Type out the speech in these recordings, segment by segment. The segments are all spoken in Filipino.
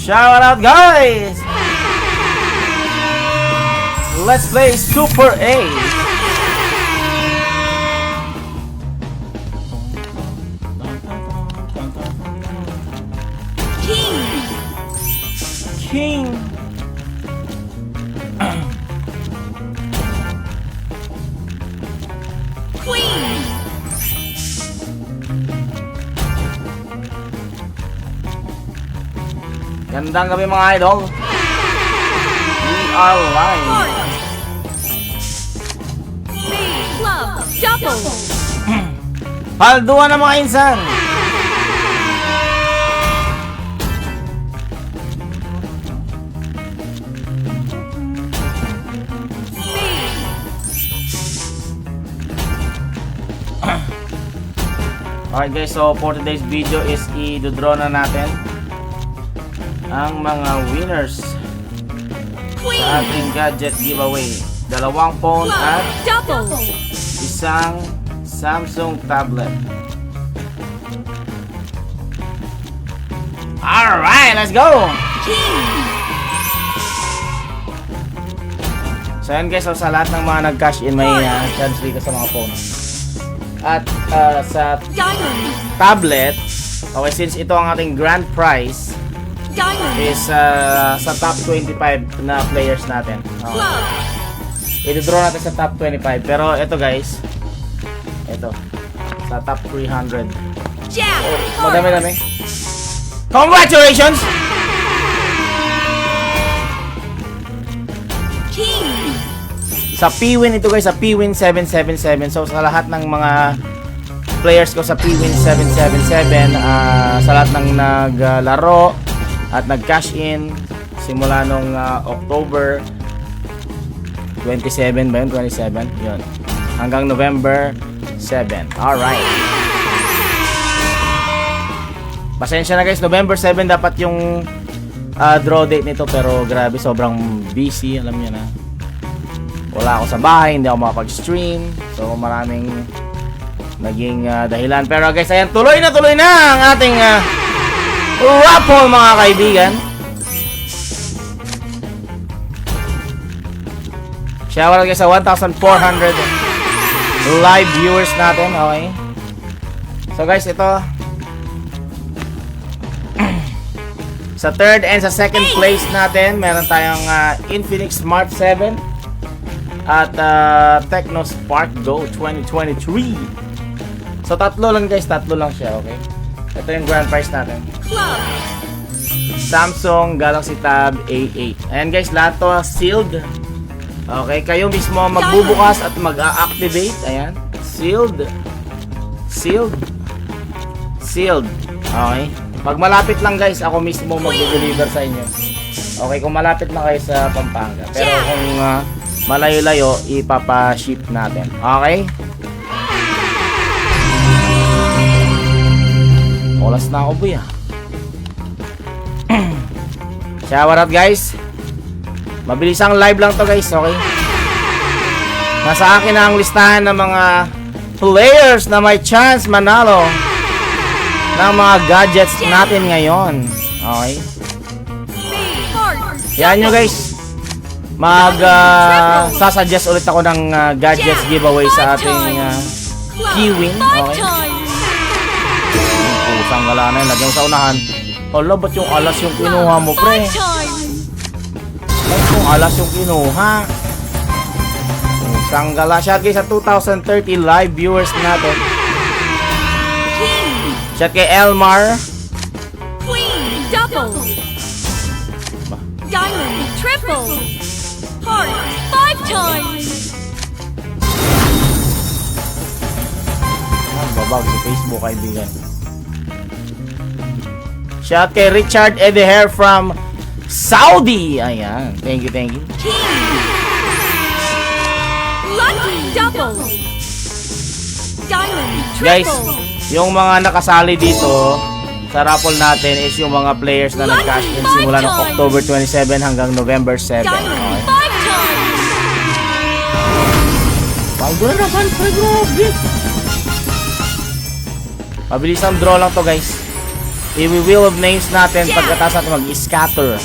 Shout out, guys! Let's play Super 8. King. Queen. Gandang gabi mga idol. We are live. Club. Double. Palduan ng mga insan. Alright guys, so for today's video is i-draw na natin ang mga winners sa ating gadget giveaway. 2 phone at Double. isang Samsung tablet. Alright, let's go! So yan guys, so sa lahat ng mga nag-cash in may chance dito sa mga phone. At sa Diamond. tablet, okay, since ito ang ating grand prize Diamond. is sa top 25 na players natin. Club. I-draw natin sa top 25. Pero ito guys, ito sa top 300. Jack. Madami-dami. Congratulations! King. Sa P-Win ito guys, sa P-Win 777. So sa lahat ng mga players ko sa P-Win 777, sa lahat ng naglaro at nag-cash in simula nung October 27 ba yun? 27? Yun. Hanggang November 7. Alright. Pasensya na guys, November 7 dapat yung draw date nito, pero grabe, sobrang busy, alam niyo na. Wala ako sa bahay, hindi ako makapag-stream. So maraming naging dahilan. Pero guys, ayan, tuloy na ang ating raffle mga kaibigan. Shout out guys sa 1,400 live viewers natin. Okay. So guys, ito sa third and sa second place natin, meron tayong Infinix Smart 7 at Tecno Spark Go 2023. So tatlo lang guys, tatlo lang siya, okay? Ito yung grand prize natin. Club. Samsung Galaxy Tab A8. Ayan guys, lahat to sealed. Okay, kayo mismo magbubukas at mag-a-activate. Ayan, sealed. Sealed. Sealed. Okay. Pag malapit lang guys, ako mismo mag-deliver sa inyo. Okay, kung malapit na kayo sa Pampanga. Pero kung malayo-layo, ipapa-ship natin. Okay? Oras na ako, boy. Shout out, guys. Mabilisang live lang to, guys. Okay? Nasa akin na ang listahan ng mga players na may chance manalo ng mga gadgets natin ngayon. Okay? Yan nyo, guys. Sasuggest ulit ako ng gadgets giveaway sa ating P-Win. Okay? Pusang gala na yun. Lagyan mo sa unahan. Hala, ba't yung alas yung kinuha mo, pre? Ba't yung alas yung kinuha? Pusang gala. Shout guys sa 2030 live viewers natin. Shout kay Elmar. Queen. Double. Diamond. Triple. Heart. 5 times. Babag sa Facebook, kaibigan. Shout kay Richard Edeher from Saudi. Ayan. Thank you, thank you. Lucky. Double. Diamond. Triple. Guys, yung mga nakasali dito sa raffle natin is yung mga players na nag-cash in simula ng October 27 hanggang November 7. Diamond. Okay. 5 times. Bago na naman, grabe. Mabilis ang draw lang to guys. I-wheel of names natin pagkatapos natin mag-scatter.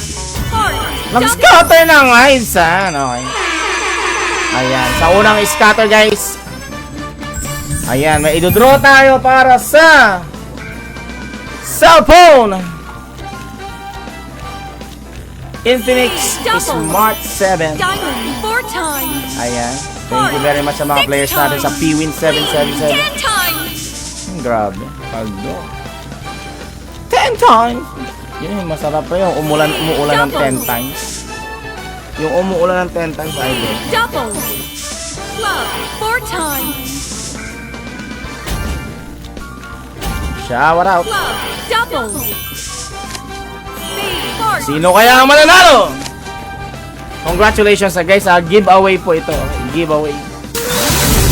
Heart. Double. Nag-scatter na nga, insan. Okay. Ayan. Sa unang scatter, guys. Ayan. May idodraw tayo para sa cellphone. Infinix Smart 7. Diamond 4 times. Ayan. Thank you very much sa mga players natin sa Pwin 777. 10 times. Grabe. Paldo. 10 times. Yun yung masarap pa yung umuulan ng 10 times. Yung umuulan ng 10 times, idol. Double. Club 4 times. Shower out. Club double. Spade heart. Sino kaya ang mananalo? Congratulations guys, giveaway po ito. Giveaway.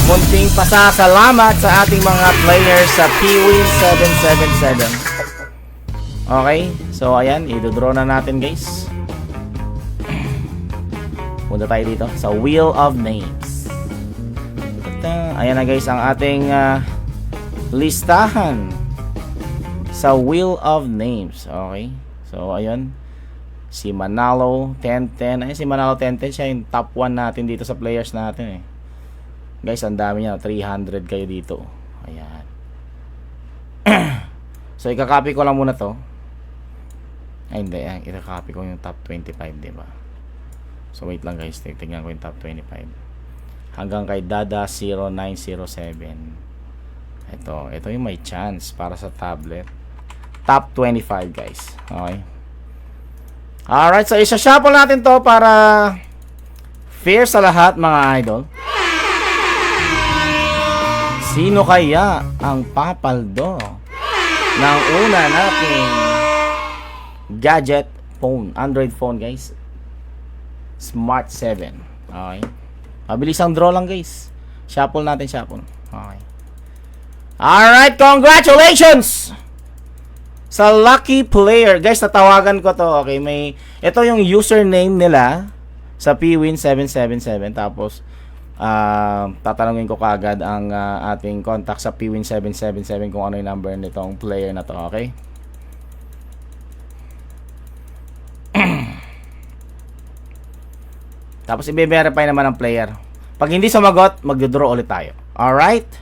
Munting pasasalamat sa ating mga players sa Pwin 777. Okay, so ayan, idodraw na natin guys. Punta tayo dito sa Wheel of Names. Ayan na guys ang ating listahan sa Wheel of Names. Okay, so ayan. Si Manalo 1010. Ayun si Manalo 1010, siya yung top 1 natin dito sa players natin eh. Guys, ang dami niya, 300 kayo dito. Ayan. So ikakopy ko lang muna to. Ay hindi, ikakopy ko yung top 25, di ba? So wait lang guys, tignan ko yung top 25. Hanggang kay Dada 0907. Ito yung may chance para sa tablet. Top 25 guys. Okay. Alright, so isa-shuffle natin to para fair sa lahat mga idol. Sino kaya ang papaldo ng una nating gadget phone, Android phone guys? Smart 7. Okay. Mabilis ang draw lang guys. Shuffle natin, shuffle. Okay. Alright, congratulations! Sa lucky player, guys, natawagan ko to. Okay, ito yung username nila sa Pwin 777. Tapos tatanungin ko kagad ang ating contact sa Pwin 777 kung ano yung number nitong player na to, okay? Tapos i-verify naman ang player. Pag hindi sumagot, magdo-draw ulit tayo. Alright?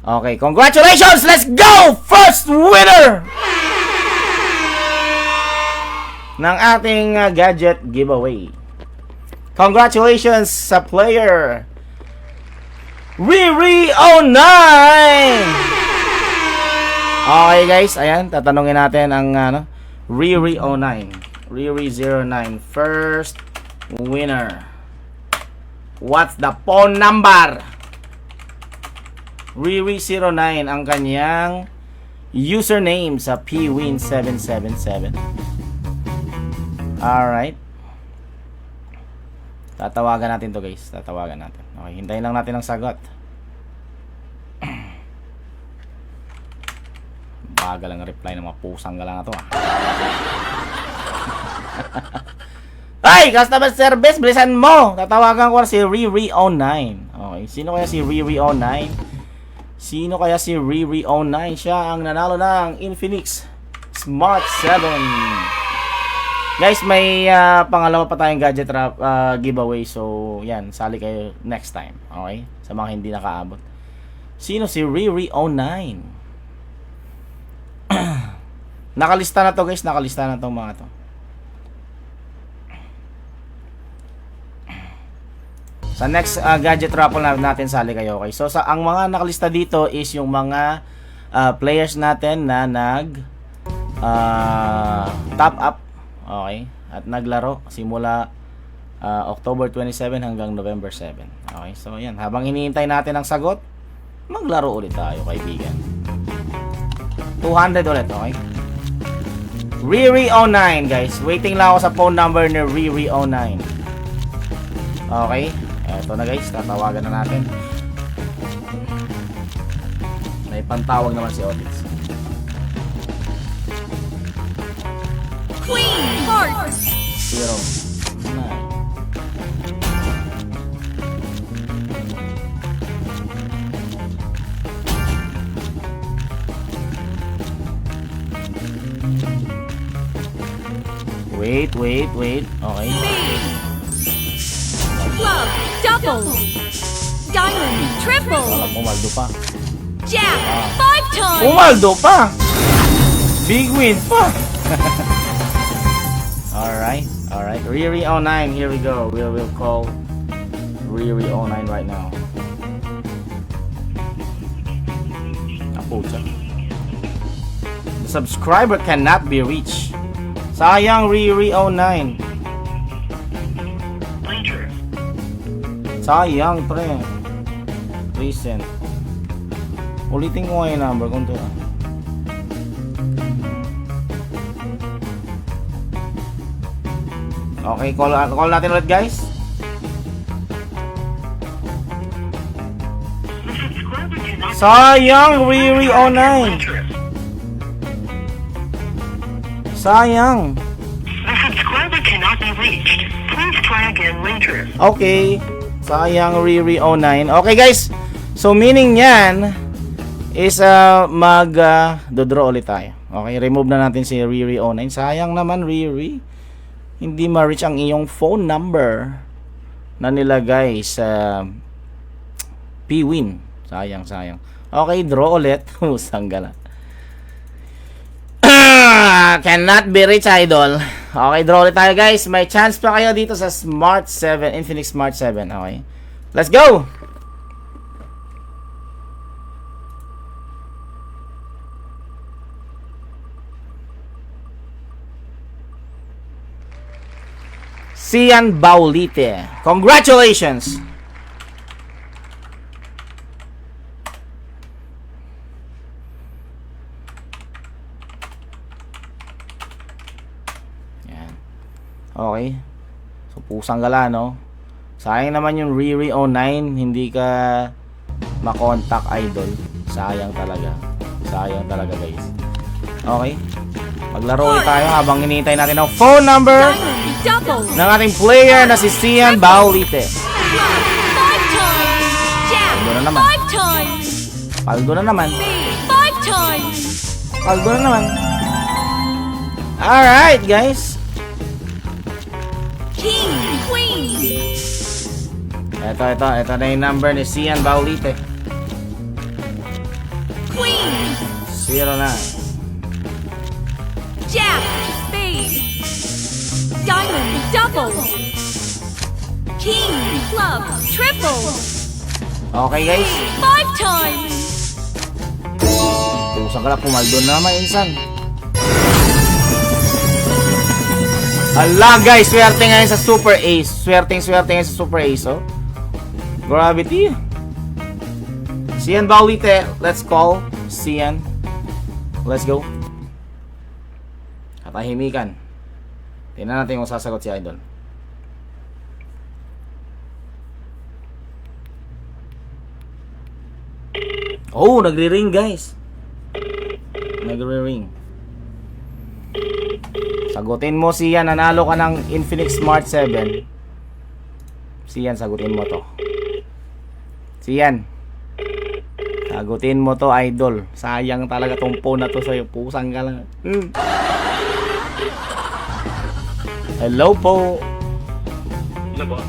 Okay, congratulations! Let's go! First winner ng ating gadget giveaway. Congratulations sa player Riri09. Okay guys, ayan, tatanungin natin ang Riri09. Riri09, first winner. What's the phone number? Riri09 ang kanyang username sa Pwin 777. Alright. Tatawagan natin to guys. Tatawagan natin. Okay, hintayin lang natin ang sagot. Bagal ang reply ng mga pusang gala na to Ay! Customer service! Bilisan mo! Tatawagan ko si Riri09. Okay, sino kaya si Riri09? Sino kaya si Riri09? Siya ang nanalo ng Infinix Smart 7. Guys, may pangalawa pa tayong gadget giveaway. So, yan. Sali kayo next time. Okay? Sa mga hindi nakaabot. Sino si Riri09? Nakalista na to guys. Nakalista na to mga to. Sa next gadget raffle natin sali kayo. Okay? So, ang mga nakalista dito is yung mga players natin na top up. Okay, at naglaro simula October 27 hanggang November 7. Okay, so yan, habang hinihintay natin ang sagot, maglaro ulit tayo kaibigan. 200 ulit, okay? Riri09 guys, waiting lang ako sa phone number ni Riri09. Okay, eto na guys, tatawagan na natin. May pantawag naman si Otis. Queen heart. 09. Wait. Okay. Spade. Club. Double. Diamond. Triple. Pumaldo pa. Jack. 5 times. Pumaldo pa! Big win pa! Alright. Riri 09, here we go. We'll call Riri 09 right now. Pucha. The subscriber cannot be reached. Sayang Riri 09. Sayang pre. Listen. Ulitin ko nga yung number kung to. Okay, call natin ulit guys. Sayang Riri 09. Sayang. The subscriber cannot be reached. Please try again later. Okay. Sayang Riri 09. Okay guys. So meaning yan is mag-dodraw ulit tayo. Okay, remove na natin si Riri 09. Sayang naman Riri. Hindi ma-reach ang iyong phone number na nilagay sa P-Win. Sayang. Okay, draw ulit. Usang gala. Cannot be reached, idol. Okay, draw ulit tayo guys. May chance pa kayo dito sa Smart 7, Infinix Smart 7. Okay. Let's go! Sian Baulite. Congratulations! Yan. Okay. So, pusang gala, no? Sayang naman yung Riri 09. Hindi ka makontak, idol. Sayang talaga, guys. Okay. Maglaro ulit tayo habang hinihintay natin ang phone number Double. ng ating player na si Sian Baulite. 5 times. Jack. Paldo na naman. 5 times. Paldo na naman. Spade. 5 times. Paldo na naman. Alright, guys. King. Queen. Ito na yung number ni Sian Baulite. Queen. 09. Jack. Spade. Diamond. Double. King. Club. Triple. Okay, guys. 5 times. Pusang ka na, pumaldo na naman, insan. Ala, guys. Swerte ngayon sa Super Ace. Swerte ngayon sa Super Ace, oh. Gravity. Sian Baulite. Let's call Sian. Let's go. Katahimikan. Tingnan natin kung sasagot si Idol. Oh, nagre-ring guys. Nagre-ring. Sagutin mo Sian, nanalo ka ng Infinix Smart 7. Sian, sagutin mo to. Sian. Sagutin mo to, idol. Sayang talaga tong phone na to sa'yo. Pusang ka lang. Hello po. Ano ba?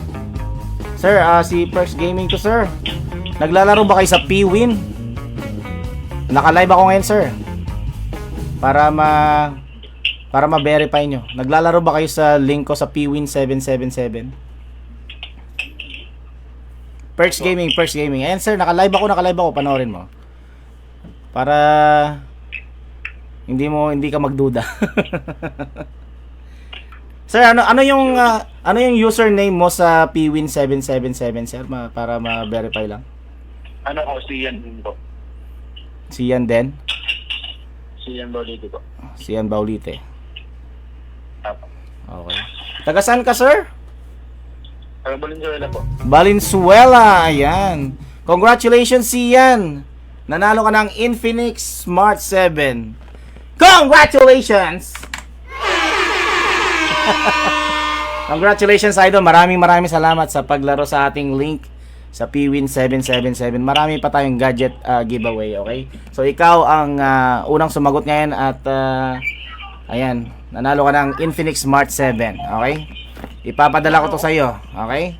Sir, si Perks Gaming to, sir. Naglalaro ba kayo sa P-Win? Naka-live ako ngayon, sir. Para ma-verify nyo. Naglalaro ba kayo sa link ko sa P-Win 777? Perks Gaming. Ayan, sir, naka-live ako. Panoorin mo. Para hindi ka magduda. Sir, ano yung username mo sa Pwin 777, sir, para ma-verify lang? Ano ko, Sian po. Sian din? Sian Baulite po. Sian Baulite. Apo. Okay. Taga saan ka, sir? Taga Valenzuela po. Valenzuela, ayan. Congratulations, Sian. Nanalo ka ng Infinix Smart 7. Congratulations! Congratulations, idol. Maraming salamat sa paglaro sa ating link sa Pwin 777. Marami pa tayong gadget giveaway, okay? So ikaw ang unang sumagot ngayon at Ayan, nanalo ka ng Infinix Smart 7. Okay? Ipapadala ko to sa iyo. Okay?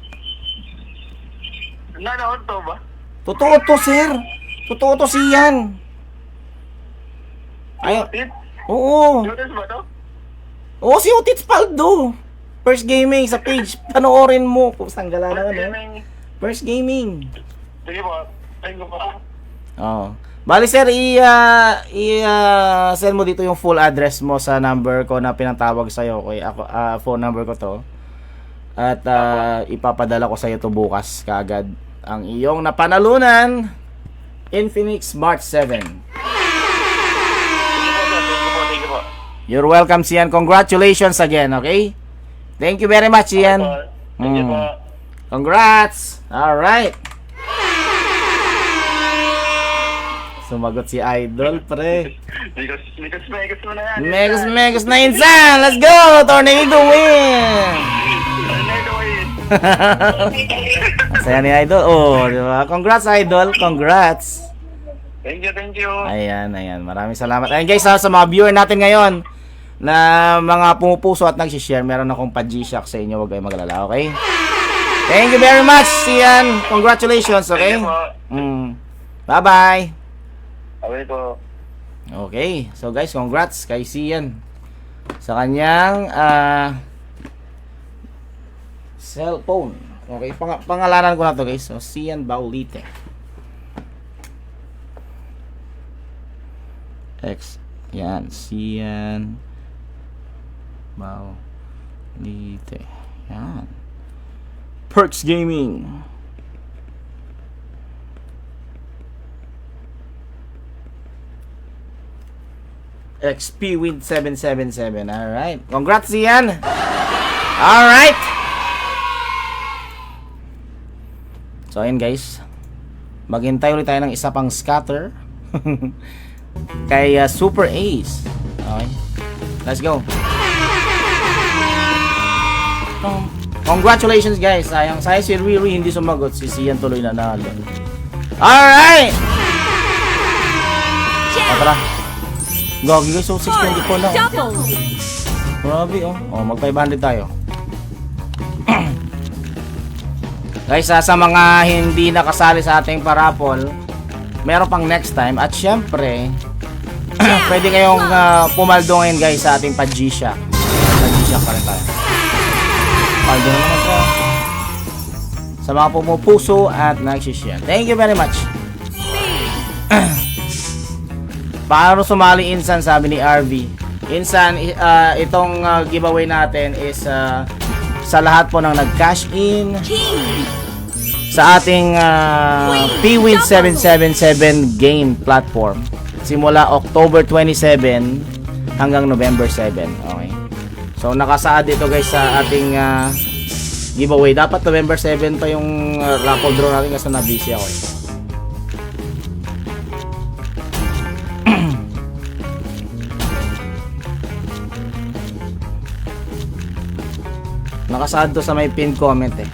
Nanood to ba? Totoo to, sir. Totoo to, Sian. Ay, Tip? oo. Notice ba to? Oo, si Otits Paldo. First Gaming sa page. Panoorin mo. Pusang gala na ano. First Gaming. Sige po. Thank you po. Oo. Bali sir, send mo dito yung full address mo sa number ko na pinatawag sa'yo. Okay, ako, phone number ko to. At ipapadala ko sa'yo to bukas kaagad. Ang iyong napanalunan, Infinix Smart 7. Thank you po. You're welcome, Sian. Congratulations again, okay? Thank you very much, Sian. Thank you po. Congrats! Alright. Sumagot si Idol, pre. Mikas mo na yan. Megas na insan! Let's go! Tornado win! Tornado win! Masaya ni Idol. Oh, di ba? Congrats, Idol. Congrats. Thank you. Ayan. Maraming salamat. Ayan guys, sa mga viewer natin ngayon na mga pumupuso at nagsishare, meron akong pa-G-Shock sa inyo. Huwag kayong magalala, okay? Thank you very much, Sian. Congratulations, okay? Thank you po. Bye-bye. Okay po. Okay. So guys, congrats kay Sian sa kanyang cellphone. Okay, pangalanan ko na to guys. So Sian Baulite. Yan, Sian Baulite. Yan. Perks Gaming. XP with 777. Alright. Congrats, Ian. Alright. So, ayun guys. Maghintay ulit tayo ng isa pang scatter. Kay Super Ace. Okay. Let's go. Congratulations guys. Sayang si Riri hindi sumagot. Si Sian tuloy na nalo. Alright. Tara. Gagi guys, so 624 lang. Double. Grabe oh. Oh, mag 500 tayo. Guys, sa mga hindi nakasali sa ating parapol, meron pang next time. At syempre, pwede kayong pumaldo ngayon guys sa ating pa-G-Shock. Pa-G-Shock pa rin tayo. Paldo na naman sa mga pumupuso at nagsishare. Thank you very much. Paano sumali Insan, sabi ni RV. Insan, itong giveaway natin is sa lahat po ng nag-cash in King. sa ating Pwin 777 game platform. Simula October 27 hanggang November 7. Okay. So nakasaad dito guys sa ating giveaway. Dapat November 7 pa yung raffle draw natin kasi na-busy ako. Nakasaad to sa may pinned comment eh.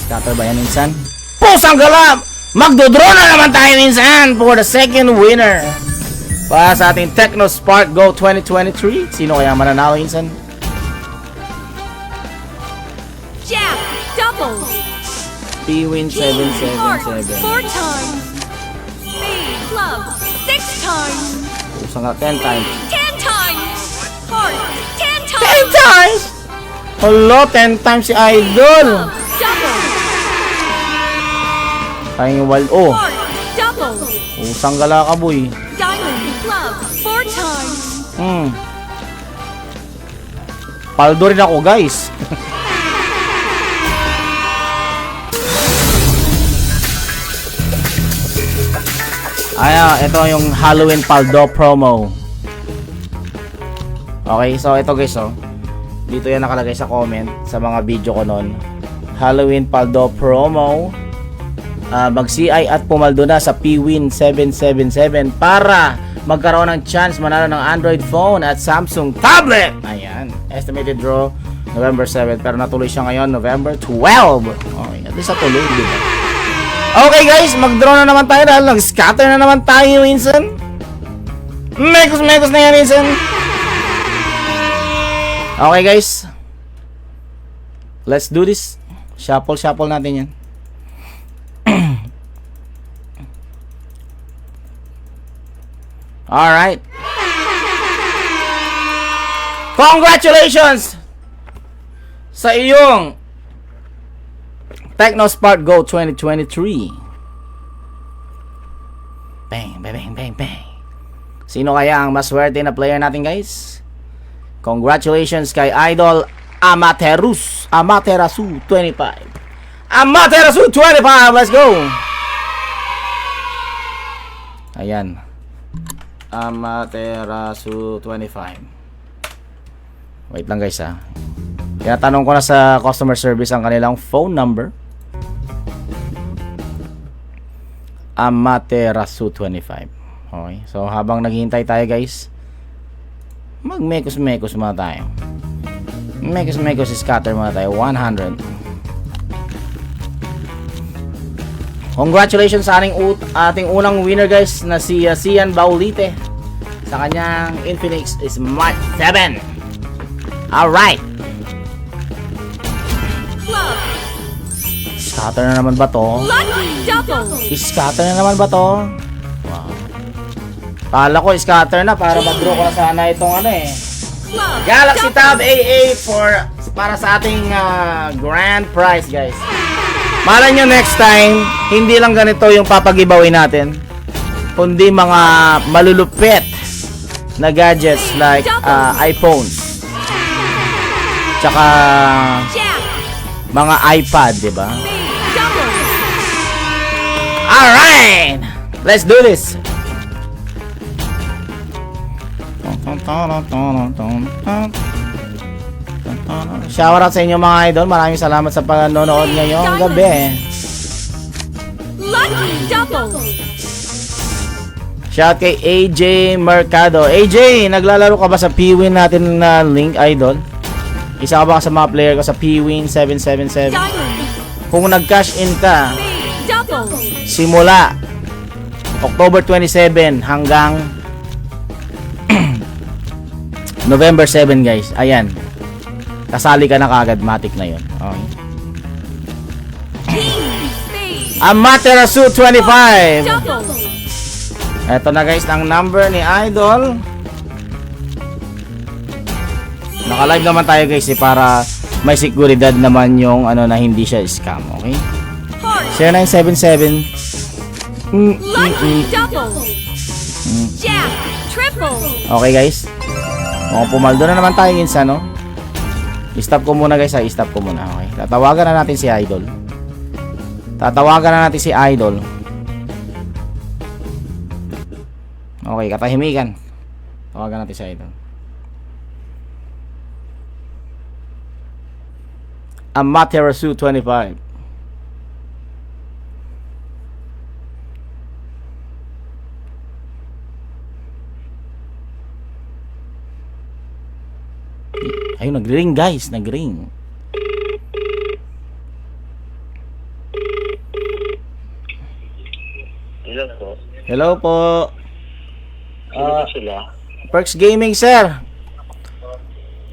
Scatter ba yan Insan? Pusang galap! Magdodraw na naman tayo Insan for the second winner para sa ating Tecno Spark Go 2023. Sino kaya mananalo Insan? Jack. Double. Pwin King. Heart. 777. 4 times. Spade. Club. 6 times. Pusang nga 10 times. 10 times. Heart. 10 10 times. times! Hello, 10 times si Idol! Double. Tayong wild. Oh, Heart. Double. pusang gala ka boy. Diamond. Club. 4 times. Paldo rin ako guys. Ito yung Halloween Paldo promo. Okay, so ito guys oh. Dito yan nakalagay sa comment sa mga video ko noon. Halloween Paldo promo. Mag-CI at pumaldo na sa Pwin 777 para magkaroon ng chance manalo ng Android phone at Samsung tablet. Ayan. Estimated draw November 7 pero natuloy siya ngayon November 12. Okay, at least natuloy, di ba? Okay guys, mag-draw na naman tayo dahil nag-scatter na naman tayo minsan. Mekos na yan, minsan. Okay, guys. Let's do this. Shuffle natin yan. Alright. Congratulations sa iyong TechnoSpark Go 2023. Bang, bang, bang, bang. Sino kaya ang maswerte na player natin, guys? Congratulations kay Idol Amaterasu 25. Amaterasu 25, let's go. Ayan. Amaterasu 25. Wait lang, guys, ha. Tinatanong ko na sa customer service ang kanilang phone number. Amaterasu 25. Okay. So habang naghihintay tayo, guys, mag-mekos muna tayo. Mekos scatter muna tayo. 100. Congratulations sa ating unang winner, guys, na si Sian Baulite sa kanyang Infinix Smart 7. Alright. Club. Scatter na naman ba to? Lucky double. Scatter na naman ba to? Wow. Kala ko scatter na para mag-draw ko na sana itong ano eh. Club. Galaxy double. Tab A8 para sa ating grand prize, guys. Malay nyo next time, hindi lang ganito yung papag-giveaway natin, kundi mga malulupit na gadgets like iPhones, tsaka Jack. mga iPad, diba? Double. Alright! Let's do this! Shoutout sa inyo, mga idol. Maraming salamat sa panonood ngayong gabi. Lucky double. Shout kay AJ Mercado. AJ, naglalaro ka ba sa Pwin natin na link, idol? Isa ka ba sa mga player ko sa Pwin 777? Diamond. Kung nag-cash in ka, Double. simula October 27 hanggang November 7, guys. Ayan. Kasali ka na kagad, matik na yun. Okay. King. Spade. Amaterasu 25. Double. Eto na, guys, ang number ni Idol. Naka-live naman tayo, guys, para may seguridad naman yung ano na hindi siya scam, okay? Heart. 0977. Lucky double. Jack. Triple. Okay, guys. Mukhang pumaldo na naman tayo, insa, no? I-stop ko muna, guys, ha? I-stop ko muna, okay? Tatawagan na natin si Idol. Okay, katahimikan. Tawagan natin si Idol. Amaterasu 25. Ayun, nag-ring, guys. Nag-ring. Hello po. Hello po. Sino ba sila? Perks Gaming, sir.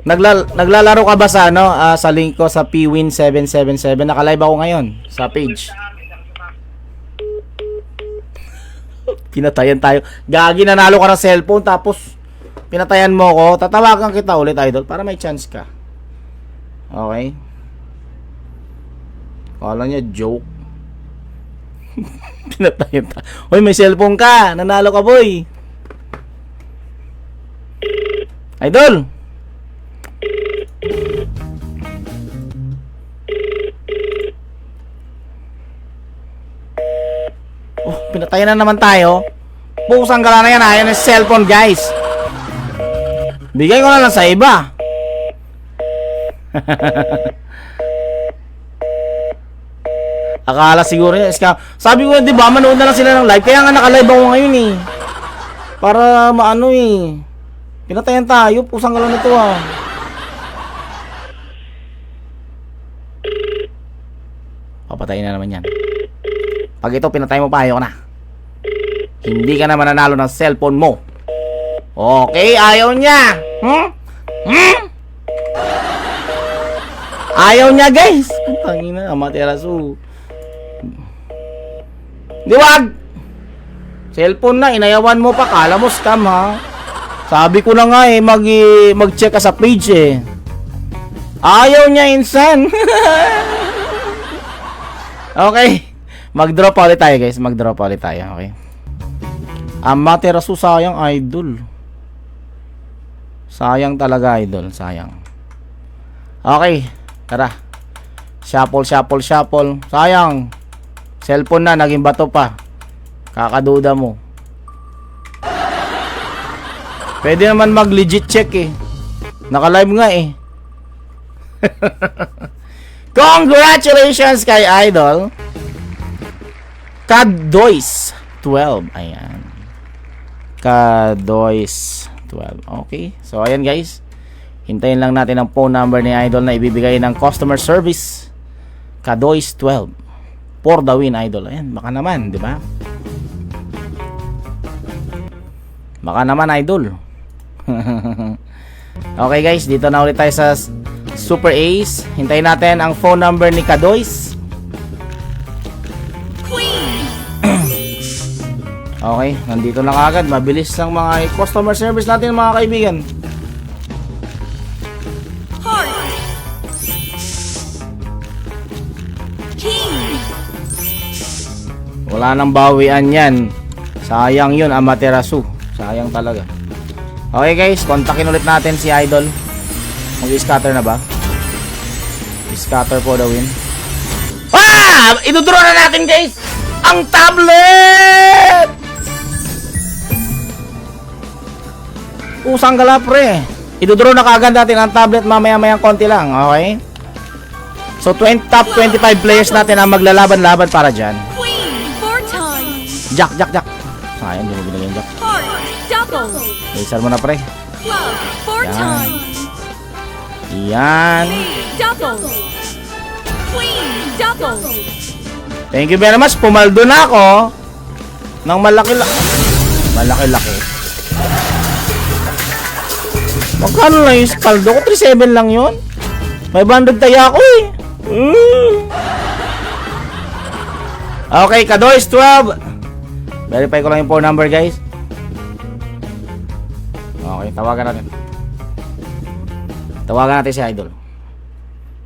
Naglalaro ka ba sa ano, sa link ko sa Pwin 777? Naka-live ako ngayon sa page. Pinatayan tayo. Gagi, nanalo ka ng cellphone tapos pinatayan mo ko. Tatawagan kita ulit, idol, para may chance ka. Okay? Kala niya joke. Pinatayan tayo. Hoy, may cellphone ka. Nanalo ka, boy. Idol. Oh, pinatayan na naman tayo. Pusang gala na yan, ha? Yan ang cellphone, guys. Bigay ko na lang sa iba. Akala siguro yun, scam. Sabi ko, di ba, manood na lang sila ng live. Kaya nga naka-live ako ngayon, eh. Para maano, eh. Pinatayan tayo, pusang gala nito, ah. Papatayin na naman yan. Pag ito pinatay mo pa, ayoko na. Hindi ka na mananalo ng cellphone mo. Okay, ayaw niya. Ayaw niya, guys. Tangina, Amaterasu. Di wag. Cellphone na, inayawan mo pa. Kala mo scam, ha? Sabi ko na nga mag-check ka sa page eh. Ayaw niya, insan. Okay. Mag-drop ulit tayo, guys. Mag-drop ulit tayo, okay? Amaterasu, sayang, idol. Sayang talaga, idol. Sayang. Okay. Tara. Shuffle. Sayang. Cellphone na, naging bato pa. Kakaduda mo. Pwede naman mag-legit check eh. Naka-live nga eh. Congratulations kay Idol. Kadois 12. Ayan. Kadois 12. Okay. So, ayan guys. Hintayin lang natin ang phone number ni Idol na ibibigay ng customer service. Kadois 12. For the win, Idol. Ayan. Baka naman, di ba? Baka naman, Idol. Okay guys. Dito na ulit tayo sa Super Ace. Hintayin natin ang phone number ni Kadois. Okay, nandito na kagad. Mabilis lang mga customer service natin mga kaibigan. Heart. King. Wala nang bawian yan. Sayang yun, Amaterasu. Sayang talaga. Okay guys, kontakin ulit natin si Idol. Mag-scatter na ba? Scatter for the win. Ah! Iduduro na natin guys ang tablet! Usang gala pre. Iduduro na kaagad natin ang tablet mamaya-mayang konti lang. Okay? So top 25 players natin ang maglalaban-laban para dyan. Queen. 4 times. Jack. Sayang, hindi mo binigay yung Jack. Heart. Double. Laser mo na pre. Club. 4 Yan. times. Yan. Double. Queen. Double. Thank you very much. Pumaldo na ako ng malaki-laki. Malaki-laki. Magkano lang yung paldo ko? 3.7 lang yun. 500 tayo ako eh. Okay, Kadois 12. Verify ko lang yung phone number guys. Okay, tawagan natin. Tawagan natin si Idol.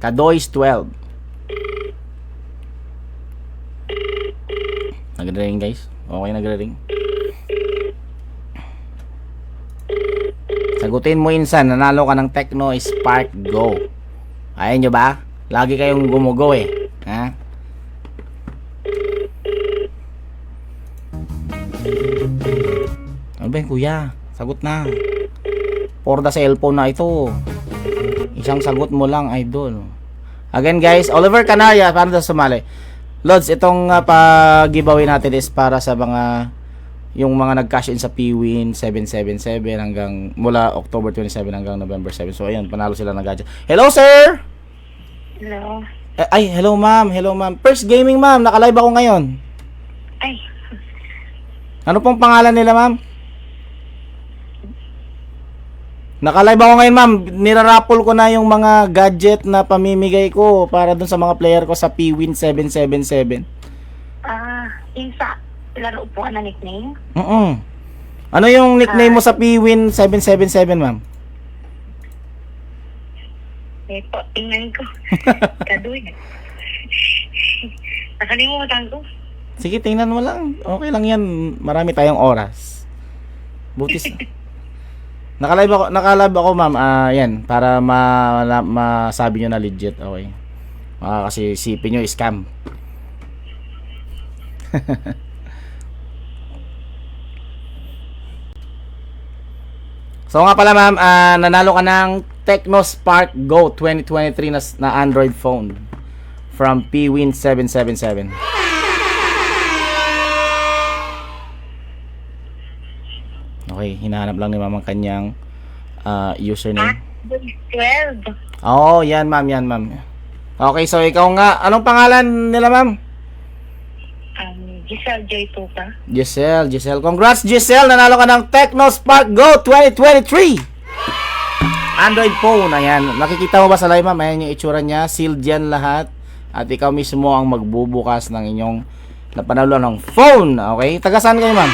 Kadois 12. Nagre-ring guys. Okay, nagre-ring. Sagutin mo insan, nanalo ka ng Tecno Spark Go. Ayaw nyo ba? Lagi kayong gumugo eh. Ha? Ano ba yun kuya? Sagot na. For the cellphone na ito. Isang sagot mo lang, Idol. Again guys, Oliver Canaria, para na sumali. Lods, itong pag-giveaway natin is para sa mga yung mga nag-cash in sa P-Win 777 hanggang mula October 27 hanggang November 7. So ayun, panalo sila ng gadget. Hello sir. Hello. Ay, hello ma'am. Hello ma'am. First Gaming ma'am, naka-live ako ngayon. Ay, Ano pong pangalan nila ma'am? Naka-live ako ngayon ma'am. Niraraffle ko na yung mga gadget na pamimigay ko para dun sa mga player ko sa P-Win 777. yung sa laro po na nickname? Ano yung nickname mo sa P-Win 777 ma'am? Ito, tingnan ko. Kadoy. Nakalimutan ko. Sige, tingnan mo lang. Okay lang yan. Marami tayong oras. Butis. Nakalive ako ma'am. Yan. Para masabi nyo na legit. Okay. Kasi isipin nyo scam. So nga pala ma'am, nanalo ka ng Tecno Spark Go 2023 na Android phone from P-Win 777. Okay, hinahanap lang ni ma'am ang kanyang username. 12. Oh, yan ma'am. Okay, so ikaw nga, anong pangalan nila ma'am? Giselle J. Tuca. Giselle. Congrats, Giselle. Nanalo ka ng Tecno Spark Go 2023. Android phone. Ayan. Nakikita mo ba sa live, ma'am? Ayan yung itsura niya. Sealed yan lahat. At ikaw mismo ang magbubukas ng inyong napanalo ng phone. Okay? Taga saan kayo, ma'am?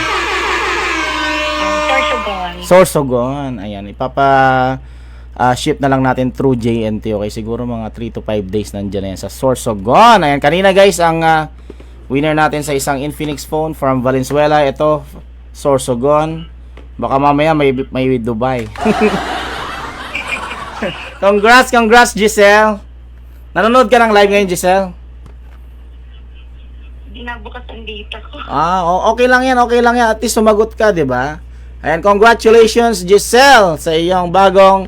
Sorsogon. Sorsogon. Ayan. Ship na lang natin through JNT. Okay? Siguro mga 3 to 5 days nandiyan na yan sa Sorsogon. Ayan. Kanina, guys, ang winner natin sa isang Infinix phone from Valenzuela. Ito, Sorsogon. Baka mamaya may Dubai. Congrats, Giselle. Nanonood ka ng live ngayon, Giselle? Binabukas ang data ko. Okay lang yan. At least sumagot ka, di ba? Ayan, congratulations, Giselle, sa iyong bagong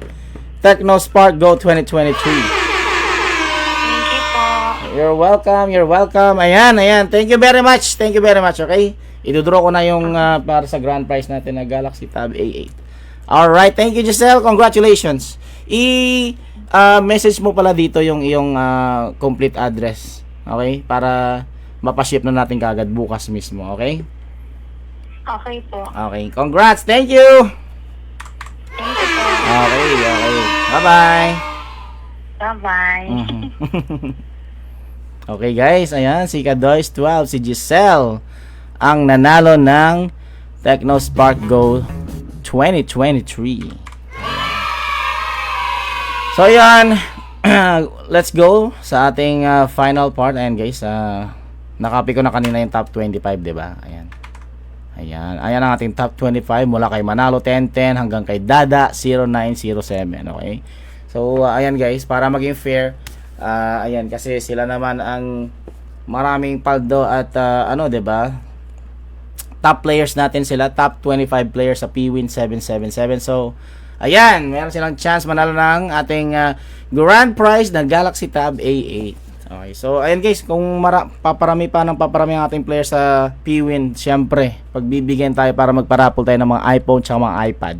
Tecno Spark Go 2023. Thank you po. You're welcome. Ayan. Thank you very much, okay? Idudraw ko na yung para sa grand prize natin na Galaxy Tab A8. Alright, thank you, Giselle. Congratulations. Message mo pala dito yung iyong complete address. Okay? Para mapaship na natin kaagad bukas mismo. Okay? Okay po. Okay. Congrats. Thank you. Thank you po. Okay. Bye-bye. Bye-bye. Okay, guys. Ayan. Si Kadoys 12. Si Giselle ang nanalo ng Tecno Spark Go 2023. So yan, let's go sa ating final part. Ayan guys, nakopy ko na kanina yung top 25, diba? Ayan ang ating top 25 mula kay Manalo 1010 hanggang kay Dada 0907. Okay? So ayan guys, para maging fair, ayan kasi sila naman ang maraming paldo at diba? Top players natin sila, top 25 players sa PWin 777. So ayan, meron silang chance manalo ng ating grand prize na Galaxy Tab A8. Okay, so ayan guys, kung paparami ang ating players sa PWin, syempre, pagbibigyan tayo para magparapol tayo ng mga iPhone at mga iPad.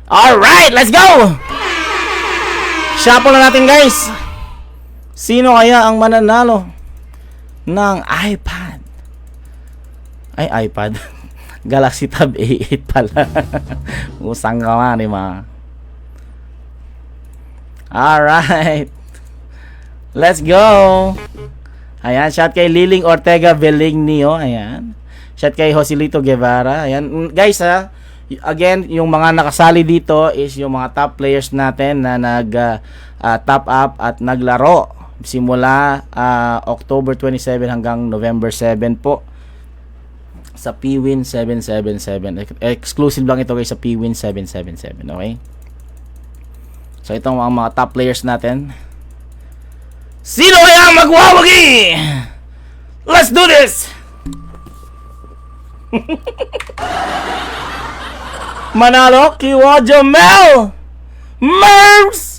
Alright, let's go! Shuffle na natin guys. Sino kaya ang mananalo ng iPad? Ay, iPad. Galaxy Tab A8 pala. Usang ka man, mga. Alright. Let's go. Ayan, shot kay Liling Ortega Belignio. Ayan. Shot kay Joselito Guevara. Ayan. Guys, again, yung mga nakasali dito is yung mga top players natin na top up at naglaro simula October 27 hanggang November 7 po sa PWin 777. Exclusive lang ito guys sa PWin 777. Okay? So itong mga top players natin. Sino kaya ang magwawagi? Let's do this! Manalo, Kiwa Jamel! Mervs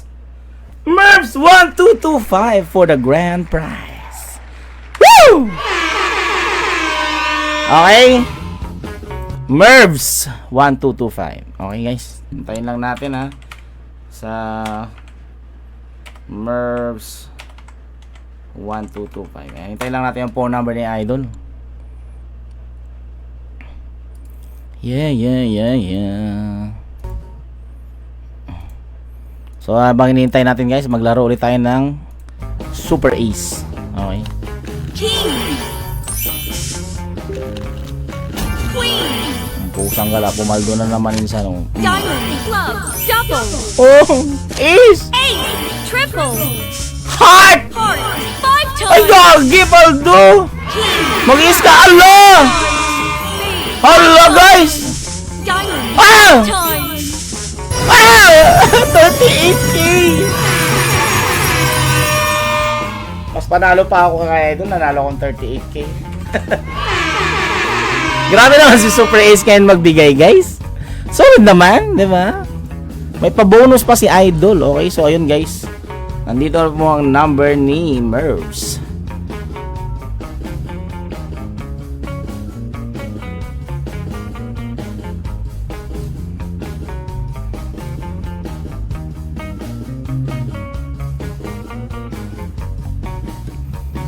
1225 for the grand prize. Woo! Okay? Mervs 1225. Okay guys, hintayin lang natin sa Mervs 1225. Hintayin lang natin yung phone number ni Idol. Yeah. So habang hinihintay natin guys, maglaro ulit tayo ng Super Ace. Okay. King. Queen. Pusang gala, pumaldo na naman minsan. Diamond. Club. Double. Oh! Ace! Ace. Triple. Heart! Heart. 5 times. Ay, gagi, paldo! King. Mag-is ka, ala! Ala, guys! Diamond. Ah! Times. 38k! Mas panalo pa ako kaya doon, nanalo akong 38k. Grabe naman si Super Ace ngayon magbigay, guys. Solid naman, di ba? May pa-bonus pa si Idol. Okay, so ayun guys. Nandito mo ang number ni Mervs.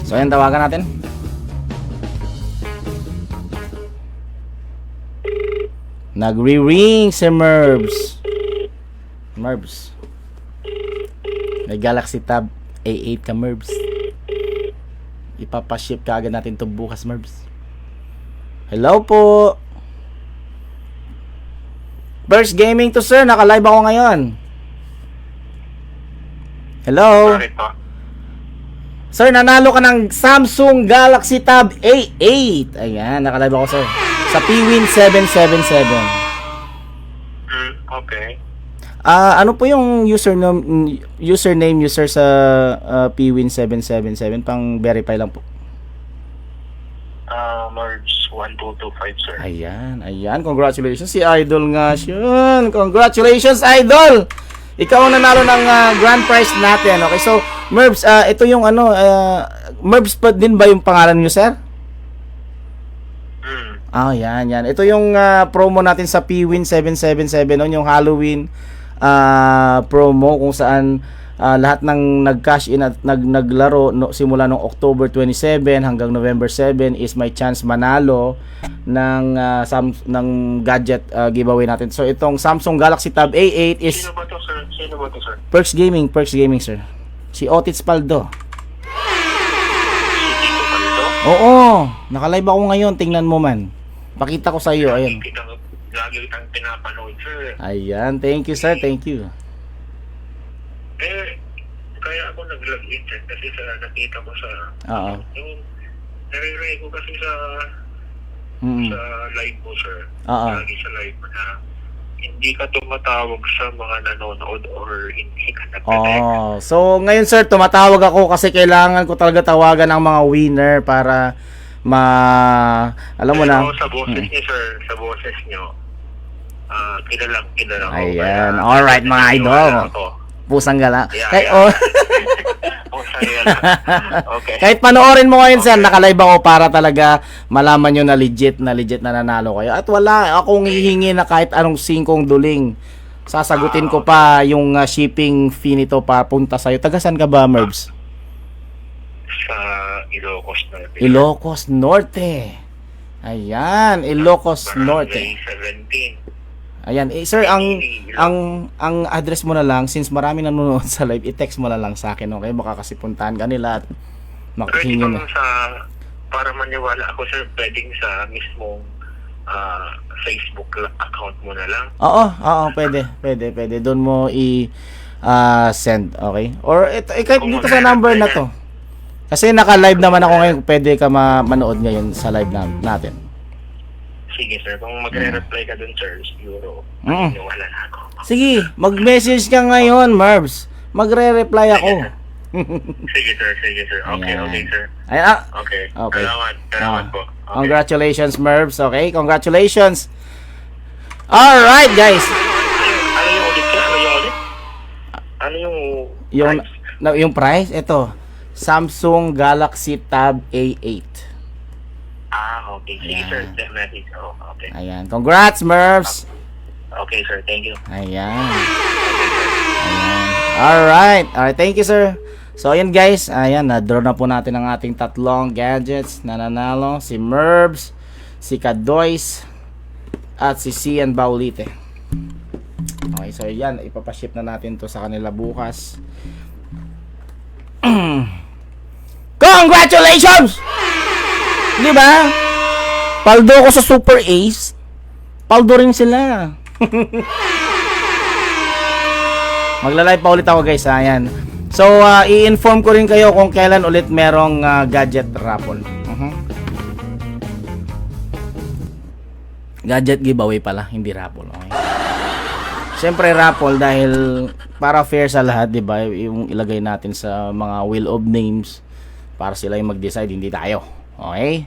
So ayun, tawagan natin. Nagre-ring si Merbs. Merbs. May Galaxy Tab A8 ka, Merbs. Ipapaship ka agad natin to bukas, Merbs. Hello po. Burst Gaming to, sir. Naka-live ako ngayon. Hello. Sorry po. Sir, nanalo ka ng Samsung Galaxy Tab A8. Ayan, naka-live ako, sir. Sa Pwin 777. Okay. Ano po yung username user sa Pwin 777? Pang verify lang po. Merge 1225, sir. Ayan. Congratulations. Si Idol nga siya. Congratulations, Idol! Ikaw ang nanalo ng grand prize natin. Okay, so, Merbs, ito yung Merbs pa din ba yung pangalan niyo, sir? Yan. Ito yung promo natin sa Pwin 777, yung Halloween promo kung saan lahat ng nag-cash in at naglaro simula nung October 27 hanggang November 7 is may chance manalo ng gadget giveaway natin. So itong Samsung Galaxy Tab A8 is Sino ba to, sir? Perks Gaming, sir. Si Otis Paldo. Si Tito Paldo? Oo, naka-live ako ngayon, tingnan mo man. Pakita ko sa iyo, ayun. Lagi kitang pinapanood, sir. Ayan, thank you, sir, thank you. Kaya ako nag-login, sir, kasi sa nakita ko sa... Oo. Yung nare-ray ko kasi sa live mo, sir. Oo. Lagi sa live mo na hindi ka tumatawag sa mga nanonood or hindi ka nagka-text. So ngayon, sir, tumatawag ako kasi kailangan ko talaga tawagan ang mga winner para alam mo na. Pero sa boses niyo, sir, sa boses niyo, kilalang ko. Ayan, alright mga idol. Pusang gala. Okay. Kahit panoorin mo ngayon, sir, naka-live ako para talaga malaman nyo na legit na nanalo kayo. At wala akong hihingi na kahit anong singkong duling. Sasagutin ko pa yung shipping fee nito papunta sa'yo. Tagasan ka ba, Merbs? Sa Ilocos Norte. Ilocos Norte. Ayan, Ilocos Norte. Barangay 17. Ayan, sir, ang address mo na lang, since marami nanonood sa live, i-text mo na lang sa akin, okay? Baka kasi puntahan ka nila at Pwede makahingi na. para maniwala ako, sir, pwedeng sa mismong Facebook account mo na lang. Oo, pwede. Doon mo send, okay? Or kahit dito sa number na to. Kasi naka-live naman ako ngayon, pwede ka manood ngayon sa live natin. Sige, sir. Kung magre-reply ka dun, sir, siguro, Mm. maniwala na ako. Sige, mag-message ka ngayon, Merbs. Magre-reply ako. Sige, sir. Okay, Ayan. sir. Ayan, Okay. Okay. Salamat po. Okay. Congratulations, Merbs. Okay, congratulations. Alright, guys. Ano yung ulit, sir? Ano yung price? Yung price, ito. Samsung Galaxy Tab A8. Okay. Sige, sir. Definitely. Okay. Ayan. Congrats, Merbs. Okay, sir. Thank you. Ayan. Alright. Thank you, sir. So, ayan, guys. Ayan, na-draw na po natin ang ating tatlong gadgets na nanalo. Si Merbs, si Kadoys, at si Cian Baulite. Okay, so yan. Ipapaship na natin to sa kanila bukas. Congratulations! Di ba? Paldo ko sa Super Ace. Paldo rin sila. Magla-live pa ulit ako, guys. Ayan. So, i-inform ko rin kayo kung kailan ulit merong gadget raffle. Gadget giveaway pala, hindi raffle. Okay. Siyempre raffle dahil para fair sa lahat, 'di ba? Yung ilagay natin sa mga wheel of names para sila yung mag-decide, hindi tayo. Okay?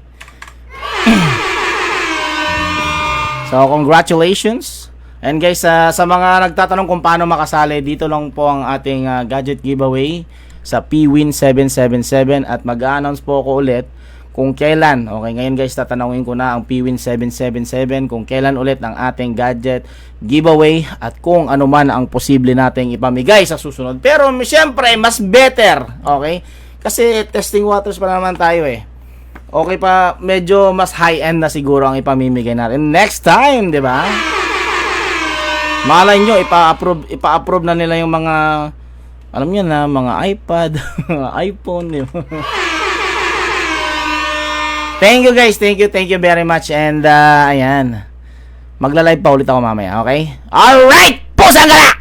So, congratulations. And guys, sa mga nagtatanong kung paano makasali, dito lang po ang ating gadget giveaway sa Pwin 777 at mag-a-announce po ako ulit kung kailan. Okay, ngayon guys, tatanungin ko na ang Pwin 777 kung kailan ulit ang ating gadget giveaway at kung ano man ang posible nating ipamigay sa susunod. Pero siyempre, mas better, okay? Kasi testing waters pa naman tayo eh. Okay pa, medyo mas high-end na siguro ang ipamimigay natin next time, di ba? Malay nyo, ipa-approve na nila yung mga, alam nyo na, mga iPad, mga iPhone, di ba? Thank you guys, thank you very much. And ayan, magla-live pa ulit ako mamaya, okay? Alright, pusang gala!